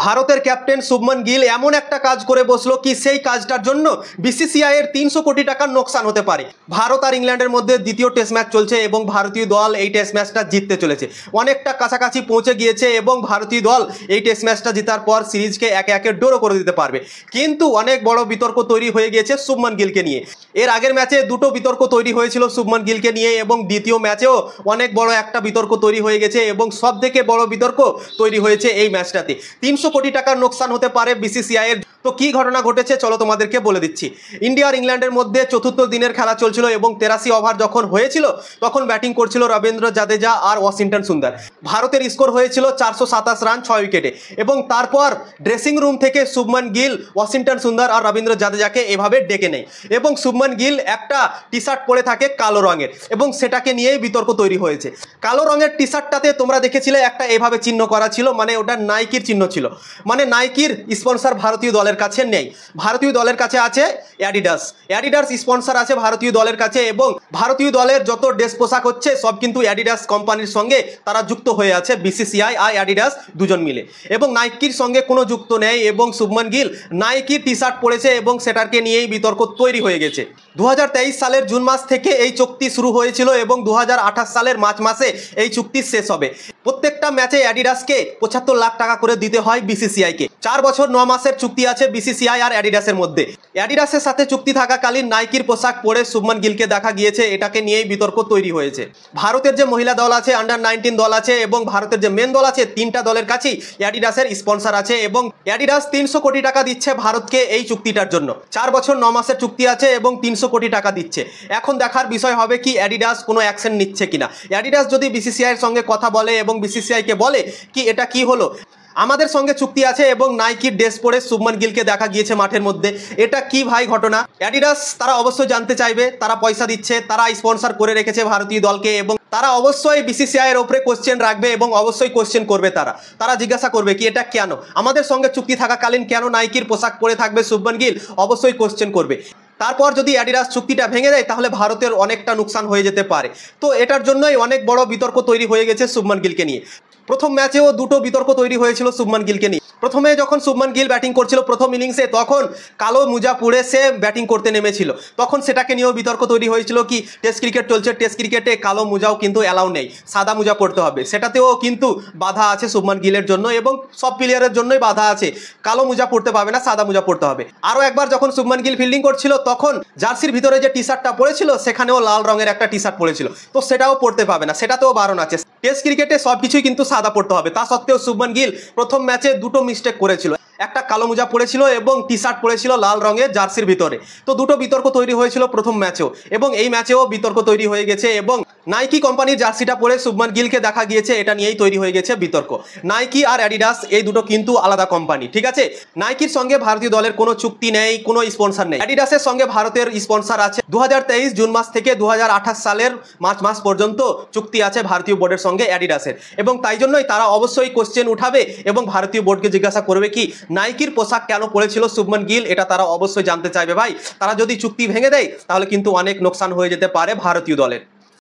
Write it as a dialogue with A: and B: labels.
A: ভারতের ক্যাপ্টেন শুভমান গিল এমন একটা কাজ করে বসলো কি সেই কাজটার জন্য বিসিসিআই এর 300 কোটি টাকার নোকসান হতে পারে। ভারত আর ইংল্যান্ডের মধ্যে দ্বিতীয় টেস্ট ম্যাচ চলছে এবং ভারতীয় দল এই টেস্ট ম্যাচটা জিততে চলেছে, অনেকটা কাছাকাছি পৌঁছে গিয়েছে এবং ভারতীয় দল এই টেস্ট ম্যাচটা জেতার পর সিরিজকে একে একে ড্র করে দিতে পারবে। কিন্তু অনেক বড় বিতর্ক তৈরি হয়ে গিয়েছে শুভমান গিলকে নিয়ে। এর আগের ম্যাচে দুটো বিতর্ক তৈরি হয়েছিল শুভমান গিলকে নিয়ে এবং দ্বিতীয় ম্যাচেও অনেক বড় একটা বিতর্ক তৈরি হয়ে গেছে এবং সবথেকে বড় বিতর্ক তৈরি হয়েছে এই ম্যাচটাতে। 300 কোটি টাকার নোকসান হতে পারে বিসিসিআই এর। তো কি ঘটনা ঘটেছে চলো তোমাদেরকে বলে দিচ্ছি। ইন্ডিয়া আর ইংল্যান্ডের মধ্যে চতুর্থ দিনের খেলা চলছিল এবং 83 ওভার যখন হয়েছিল তখন ব্যাটিং করছিল রবীন্দ্র জাদেজা আর ওয়াশিংটন সুন্দর। ভারতের স্কোর হয়েছিল 427 রান 6 উইকেটে এবং তারপর ড্রেসিং রুম থেকে শুভমান গিল ওয়াশিংটন সুন্দর আর রবীন্দ্র জাদেজাকে এভাবে ডেকে নেয় এবং শুভমান গিল একটা টি শার্ট পরে থাকে কালো রঙের এবং সেটাকে নিয়েই বিতর্ক তৈরি হয়েছে। কালো রঙের টি শার্টটাতে তোমরা দেখেছিলে একটা এভাবে চিহ্ন করা ছিল, মানে ওটা নাইকির চিহ্ন ছিল, মানে নাইকির স্পন্সর ভারতীয় দলের কাছে নেই, ভারতীয় দলের কাছে আছে অ্যাডিডাস। অ্যাডিডাস স্পন্সর আছে ভারতীয় দলের কাছে এবং ভারতীয় দলের যত ড্রেস পোশাক হচ্ছে সব কিন্তু অ্যাডিডাস কোম্পানির সঙ্গে তারা যুক্ত হয়ে আছে, বিসিসিআই আর অ্যাডিডাস দুজন মিলে, এবং নাইকির সঙ্গে কোনো যুক্ত নেই। এবং শুভমান গিল নাইকির টি শার্ট পরেছে এবং সেটাকে নিয়েই বিতর্ক তৈরি হয়ে গেছে। 2023 সালের জুন মাস থেকে এই চুক্তি শুরু হয়েছিল এবং 2028 সালের মার্চ মাসে এই চুক্তি শেষ হবে। প্রত্যেকটা ম্যাচে অ্যাডিডাসকে 75 লাখ টাকা করে দিতে হয় বিসিসিআইকে। 4 বছর 9 মাসের চুক্তি আছে বিসিসিআই আর অ্যাডিডাসের মধ্যে। অ্যাডিডাসের সাথে চুক্তি থাকাকালীন নাইকির পোশাক পরে শুভমান গিলকে দেখা গিয়েছে, এটাকে নিয়েই বিতর্ক তৈরি হয়েছে। ভারতের যে মহিলা দল আছে, আন্ডার 19 দল আছে এবং ভারতের যে মেন দল আছে, 3টা দলের কাছেই অ্যাডিডাসের স্পন্সর আছে এবং অ্যাডিডাস 300 কোটি টাকা দিচ্ছে ভারতকে এই চুক্তিটার জন্য। 4 বছর 9 মাসের চুক্তি আছে এবং 300 কোটি টাকা দিচ্ছে। এখন দেখার বিষয় হবে কি অ্যাডিডাস কোনো অ্যাকশন নিচ্ছে কিনা। অ্যাডিডাস যদি বিসিসিআই এর সঙ্গে কথা বলে এবং বিসিসিআইকে বলে কি এটা কি হলো, আমাদের সঙ্গে চুক্তি আছে এবং নাইকির ড্রেস পরে শুভমান গিলকে দেখা গিয়েছে মাঠের মধ্যে, এটা কি ভাই ঘটনা। অ্যাডিডাস তারা অবশ্যই জানতে চাইবে, তারা পয়সা দিচ্ছে, তারা স্পন্সর করে রেখেছে ভারতীয় দলকে এবং তারা অবশ্যই বিসিসিআই এর উপরে কোশ্চেন রাখবে এবং অবশ্যই কোশ্চেন করবে। তারা জিজ্ঞাসা করবে কি এটা কেন, আমাদের সঙ্গে চুক্তি থাকাকালীন কেন নাইকির পোশাক পরে থাকবে শুভমান গিল, অবশ্যই কোশ্চেন করবে। তারপর যদি অ্যাডিডাস চুক্তিটা ভেঙে দেয় তাহলে ভারতের অনেকটা নুকসান হয়ে যেতে পারে। তো এটার জন্যই অনেক বড় বিতর্ক তৈরি হয়ে গেছে শুভমান গিলকে নিয়ে। প্রথম ম্যাচেও দুটো বিতর্ক তৈরি হয়েছিল শুভমান গিলকে নিয়ে। প্রথমে যখন শুভমান গিল ব্যাটিং করছিল প্রথম ইনিংসে, তখন কালো মোজা পরে সে ব্যাটিং করতে নেমেছিল, তখন সেটাকে নিয়েও বিতর্ক তৈরি হয়েছিল কি টেস্ট ক্রিকেট চলছে, টেস্ট ক্রিকেটে কালো মোজাও কিন্তু অ্যালাউ নেই, সাদা মোজা পড়তে হবে। সেটাতেও কিন্তু বাধা আছে শুভমান গিলের জন্য এবং সব প্লেয়ারের জন্যই বাধা আছে, কালো মোজা পড়তে পারবে না, সাদা মোজা পড়তে হবে। আরও একবার যখন শুভমান গিল ফিল্ডিং করছিল তখন জার্সির ভিতরে যে টি শার্টটা পরেছিল সেখানেও লাল রঙের একটা টি শার্ট পরেছিল, তো সেটাও পড়তে পাবে না, সেটাতেও বারণ আছে। টেস্ট ক্রিকেটে সব কিছুই কিন্তু সাদা পড়তে হবে। তা সত্ত্বেও শুভমান গিল প্রথম ম্যাচে দুটো মিস্টেক করেছিল, একটা কালো মোজা পড়েছিল এবং টি শার্ট পরেছিল লাল রঙের জার্সির ভিতরে। তো দুটো বিতর্ক তৈরি হয়েছিল প্রথম ম্যাচেও এবং এই ম্যাচেও বিতর্ক তৈরি হয়ে গেছে এবং নাইকি কোম্পানির জার্সিটা পরে শুভমান গিলকে দেখা গিয়েছে, এটা নিয়েই তৈরি হয়ে গেছে বিতর্ক। নাইকি আর অ্যাডিডাস এই দুটো কিন্তু আলাদা কোম্পানি, ঠিক আছে। নাইকির সঙ্গে ভারতীয় দলের কোনো চুক্তি নেই, কোনো স্পন্সর নেই। অ্যাডিডাসের সঙ্গে ভারতের স্পন্সর আছে। 2023 জুন মাস থেকে 2028 সালের মার্চ মাস পর্যন্ত চুক্তি আছে ভারতীয় বোর্ডের সঙ্গে অ্যাডিডাসের এবং তাই জন্যই তারা অবশ্যই কোশ্চেন উঠাবে এবং ভারতীয় বোর্ডকে জিজ্ঞাসা করবে কি নাইকির পোশাক কেন পরেছিল শুভমান গিল, এটা তারা অবশ্যই জানতে চাইবে ভাই। তারা যদি চুক্তি ভেঙে দেয় তাহলে কিন্তু অনেক নোকসান হয়ে যেতে পারে ভারতীয় দলের।